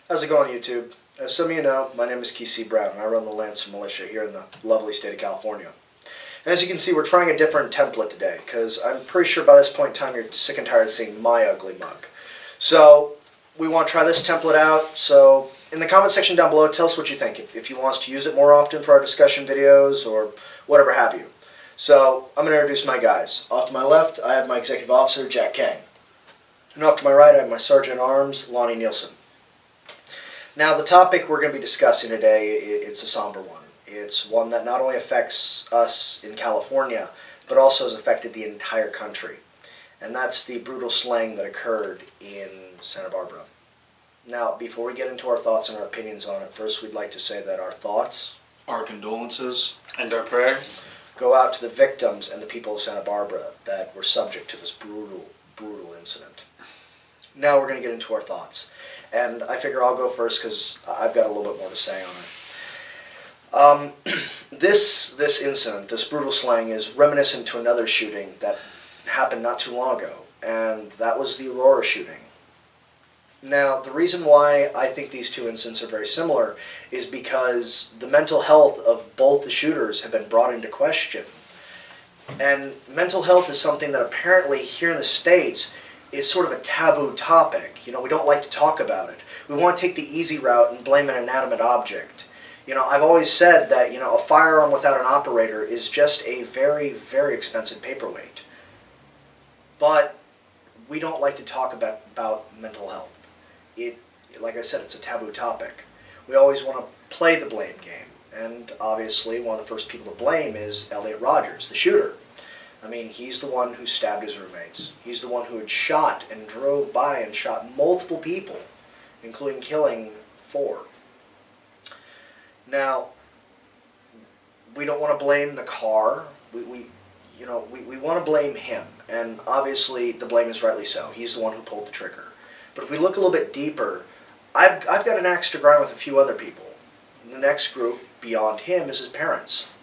How's it going, YouTube? As some of you know, my name is K.C. Brown, and I run the L.A.N.C.E.R Militia here in the lovely state of California. And as you can see, we're trying a different template today, because I'm pretty sure by this point in time you're sick and tired of seeing my ugly mug. So, we want to try this template out, so in the comment section down below, tell us what you think, if you want us to use it more often for our discussion videos, or whatever have you. So, I'm going to introduce my guys. Off to my left, I have my Executive Officer, Jack Kang. And off to my right, I have my Sergeant at Arms, Lonnie Nielsen. Now, the topic we're going to be discussing today, it's a somber one. It's one that not only affects us in California, but also has affected the entire country. And that's the brutal slaying that occurred in Santa Barbara. Now, before we get into our thoughts and our opinions on it, first we'd like to say that our thoughts, our condolences, and our prayers go out to the victims and the people of Santa Barbara that were subject to this brutal incident. Now we're going to get into our thoughts. And I figure I'll go first because I've got a little bit more to say on it. This incident, this brutal slaying, is reminiscent to another shooting that happened not too long ago, and that was the Aurora shooting. Now, the reason why I think these two incidents are very similar is because the mental health of both the shooters have been brought into question. And mental health is something that apparently here in the States is sort of a taboo topic. You know, we don't like to talk about it. We want to take the easy route and blame an inanimate object. You know, I've always said that, you know, a firearm without an operator is just a very, very expensive paperweight. But we don't like to talk about mental health. Like I said, it's a taboo topic. We always want to play the blame game. And obviously, one of the first people to blame is Elliot Rogers, the shooter. I mean, he's the one who stabbed his roommates. He's the one who had shot and drove by and shot multiple people, including killing 4. Now, we don't want to blame the car. We want to blame him, and obviously the blame is rightly so. He's the one who pulled the trigger. But if we look a little bit deeper, I've got an axe to grind with a few other people. The next group beyond him is his parents.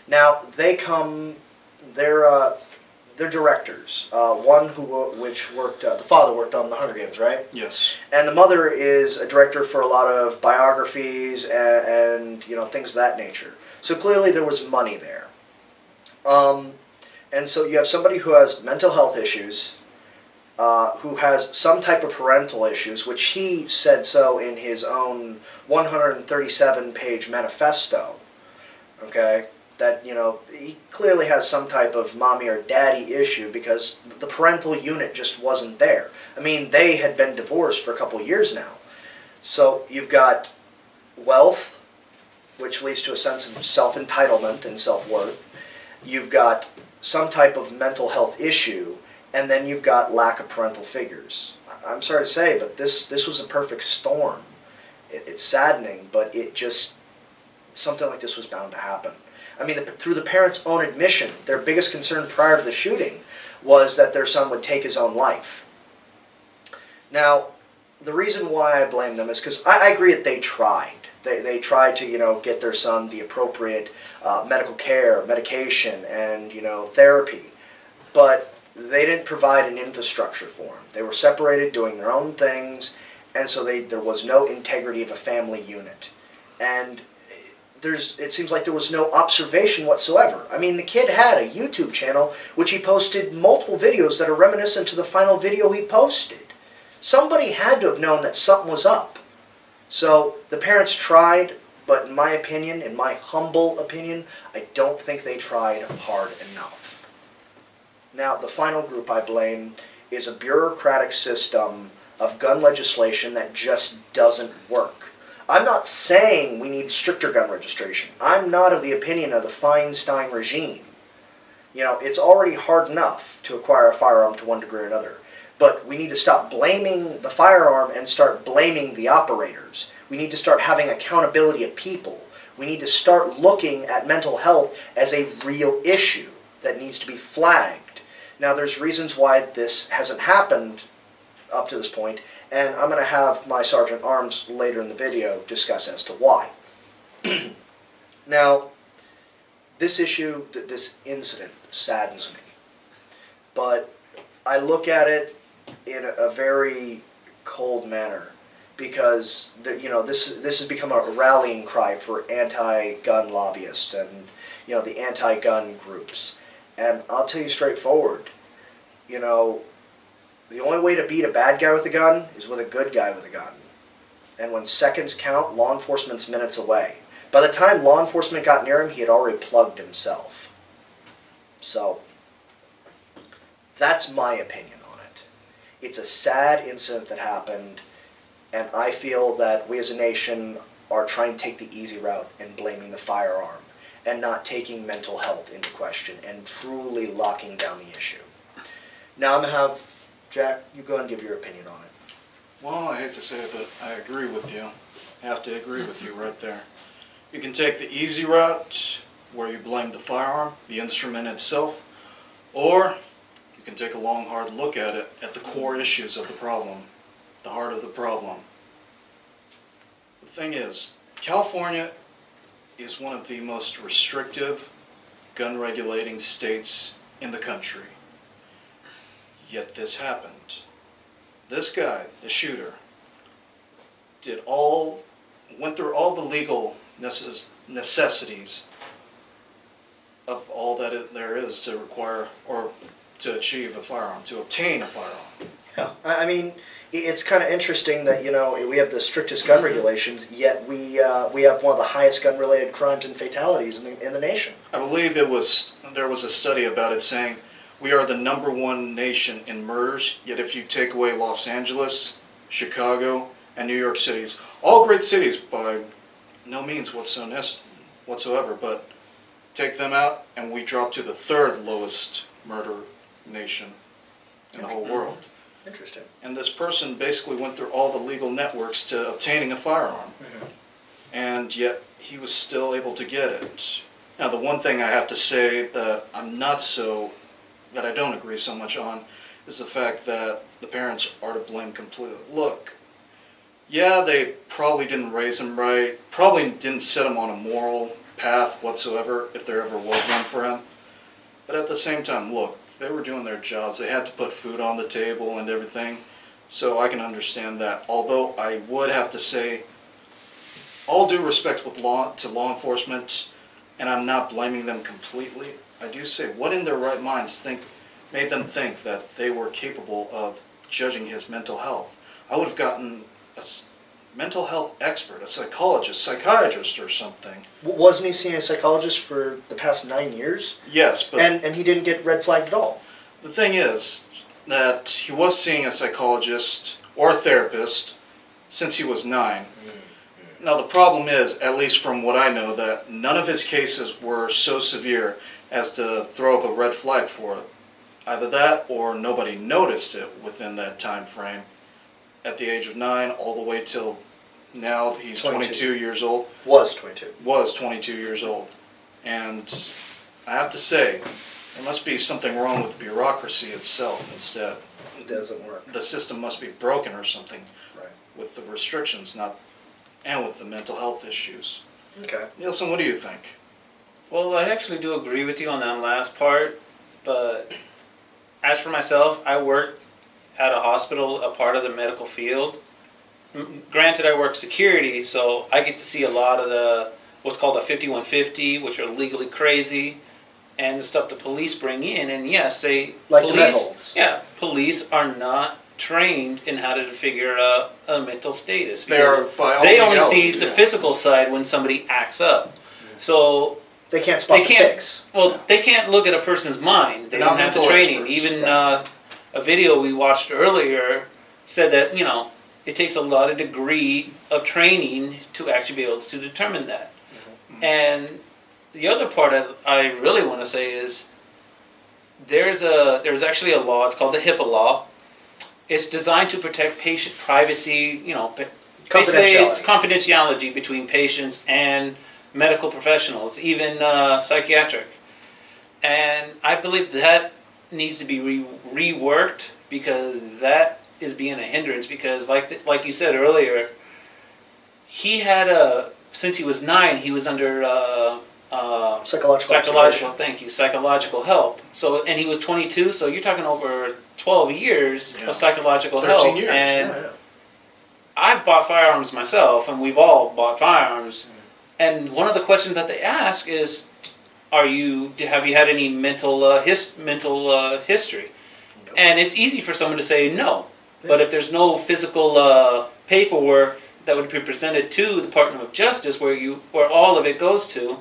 Now, they're directors. One which worked, the father worked on the Hunger Games, right? Yes. And the mother is a director for a lot of biographies and you know, things of that nature. So clearly there was money there. And so you have somebody who has mental health issues, who has some type of parental issues, which he said so in his own 137-page manifesto. Okay? That, you know, he clearly has some type of mommy or daddy issue because the parental unit just wasn't there. I mean, they had been divorced for a couple of years now. So you've got wealth, which leads to a sense of self-entitlement and self-worth. You've got some type of mental health issue, and then you've got lack of parental figures. I'm sorry to say, but this was a perfect storm. It's saddening, but something like this was bound to happen. I mean, through the parents' own admission, their biggest concern prior to the shooting was that their son would take his own life. Now, the reason why I blame them is because I agree that they tried. They tried to, you know, get their son the appropriate medical care, medication, and, you know, therapy. But they didn't provide an infrastructure for him. They were separated, doing their own things, and so there was no integrity of a family unit. And it seems like there was no observation whatsoever. I mean, the kid had a YouTube channel which he posted multiple videos that are reminiscent to the final video he posted. Somebody had to have known that something was up. So the parents tried, but in my opinion, in my humble opinion, I don't think they tried hard enough. Now, the final group I blame is a bureaucratic system of gun legislation that just doesn't work. I'm not saying we need stricter gun registration. I'm not of the opinion of the Feinstein regime. You know, it's already hard enough to acquire a firearm to one degree or another. But we need to stop blaming the firearm and start blaming the operators. We need to start having accountability of people. We need to start looking at mental health as a real issue that needs to be flagged. Now, there's reasons why this hasn't happened up to this point, and I'm going to have my Sergeant at Arms later in the video discuss as to why. Now, this issue, this incident saddens me, but I look at it in a very cold manner, because this has become a rallying cry for anti-gun lobbyists and the anti-gun groups. And I'll tell you straightforward, the only way to beat a bad guy with a gun is with a good guy with a gun. And when seconds count, law enforcement's minutes away. By the time law enforcement got near him, he had already plugged himself. So, that's my opinion on it. It's a sad incident that happened, and I feel that we as a nation are trying to take the easy route and blaming the firearm and not taking mental health into question and truly locking down the issue. Now I'm going to have Jack, you go and give your opinion on it. Well, I hate to say it, but I agree with you. I have to agree with you right there. You can take the easy route, where you blame the firearm, the instrument itself, or you can take a long, hard look at it, at the core issues of the problem, the heart of the problem. The thing is, California is one of the most restrictive gun regulating states in the country. Yet this happened. This guy, the shooter, went through all the legal necessities of all that there is to require or to achieve a firearm, to obtain a firearm. Yeah, I mean, it's kind of interesting that we have the strictest gun regulations, yet we have one of the highest gun-related crimes and fatalities in the nation. I believe there was a study about it saying we are the #1 nation in murders, yet if you take away Los Angeles, Chicago, and New York cities, all great cities by no means whatsoever, but take them out and we drop to the 3rd lowest murder nation in the whole world. Interesting. And this person basically went through all the legal networks to obtaining a firearm, and yet he was still able to get it. Now, the one thing I have to say that I don't agree so much on is the fact that the parents are to blame completely. Look, yeah, they probably didn't raise him right, probably didn't set him on a moral path whatsoever, if there ever was one for him. But at the same time, look, they were doing their jobs. They had to put food on the table and everything, so I can understand that. Although I would have to say, all due respect to law enforcement, and I'm not blaming them completely, I do say, what in their right minds made them think that they were capable of judging his mental health? I would have gotten a mental health expert, a psychologist, psychiatrist or something. Wasn't he seeing a psychologist for the past 9 years? Yes, but... And he didn't get red flagged at all? The thing is that he was seeing a psychologist or a therapist since he was 9. Now the problem is, at least from what I know, that none of his cases were so severe as to throw up a red flag for it. Either that or nobody noticed it within that time frame. At the age of 9 all the way till now he's 22 years old. Was 22. Was 22 years old. And I have to say, there must be something wrong with bureaucracy itself instead. It doesn't work. The system must be broken or something. Right. With the restrictions, and with the mental health issues. Okay. Nielsen, what do you think? Well, I actually do agree with you on that last part, but as for myself, I work at a hospital, a part of the medical field. Granted, I work security, so I get to see a lot of what's called a 5150, which are legally crazy, and the stuff the police bring in. And yes, police are not trained in how to figure out a mental status. They only see the physical side when somebody acts up. So they can't spot the ticks. Well, they can't look at a person's mind. They don't have the training. Even a video we watched earlier said that, it takes a lot of degree of training to actually be able to determine that. And the other part I really want to say is there's actually a law. It's called the HIPAA law. It's designed to protect patient privacy, it's confidentiality between patients and medical professionals, even psychiatric. And I believe that needs to be reworked because that is being a hindrance. Because like you said earlier, he had since he was 9, he was under psychological help. So, and he was 22, so you're talking over 12 years of psychological help. 13 years. And I've I've bought firearms myself, and we've all bought firearms. And one of the questions that they ask is, have you had any mental history? Nope. And it's easy for someone to say no. But if there's no physical paperwork that would be presented to the Department of Justice, where all of it goes to,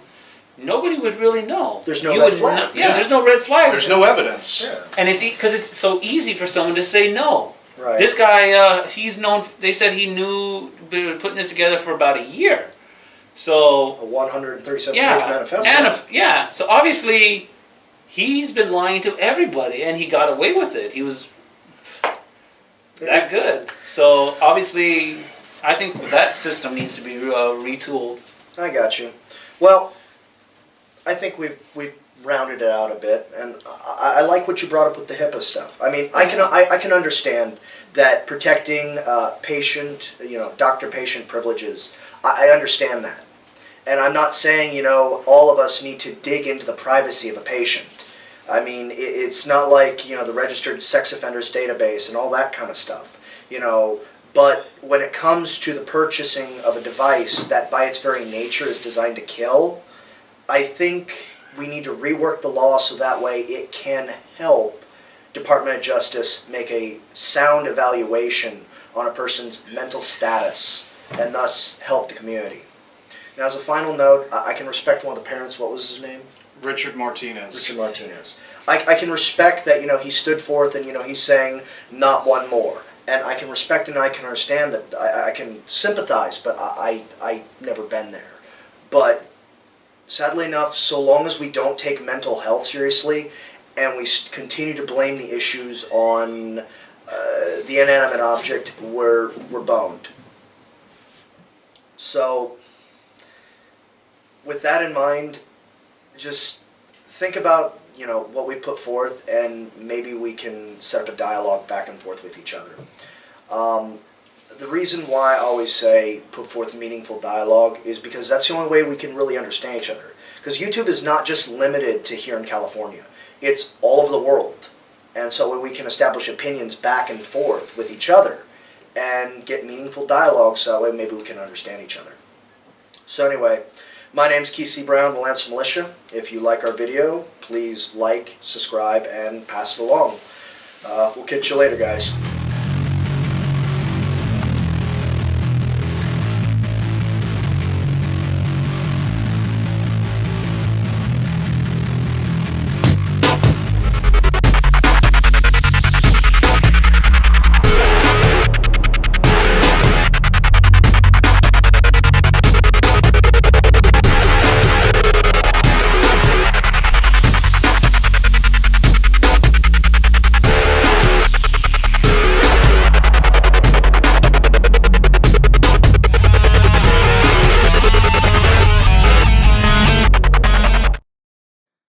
nobody would really know. There's no red flags. There's no red flags. There's no evidence. Yeah. And it's because it's so easy for someone to say no. Right. This guy, he's known. They said he knew putting this together for about a year. So A 137-page manifesto. So obviously, he's been lying to everybody, and he got away with it. He was that good. So obviously, I think that system needs to be retooled. I got you. Well, I think we've rounded it out a bit, and I like what you brought up with the HIPAA stuff. I mean, I can understand that protecting doctor-patient privileges. I understand that, and I'm not saying all of us need to dig into the privacy of a patient. I mean, it's not like the registered sex offenders database and all that kind of stuff. But when it comes to the purchasing of a device that by its very nature is designed to kill, I think we need to rework the law so that way it can help Department of Justice make a sound evaluation on a person's mental status and thus help the community. Now, as a final note, I can respect one of the parents. What was his name? Richard Martinez. Richard Martinez. I can respect that, he stood forth and, he's saying not one more. And I can respect and I can understand that. I can sympathize, but I've never been there. But sadly enough, so long as we don't take mental health seriously and we continue to blame the issues on the inanimate object, we're boned. So, with that in mind, just think about what we put forth, and maybe we can set up a dialogue back and forth with each other. The reason why I always say put forth meaningful dialogue is because that's the only way we can really understand each other. Because YouTube is not just limited to here in California. It's all over the world. And so we can establish opinions back and forth with each other and get meaningful dialogue so that way maybe we can understand each other. So anyway, my name's Keith C. Brown, the L.A.N.C.E.R Militia. If you like our video, please like, subscribe, and pass it along. We'll catch you later, guys.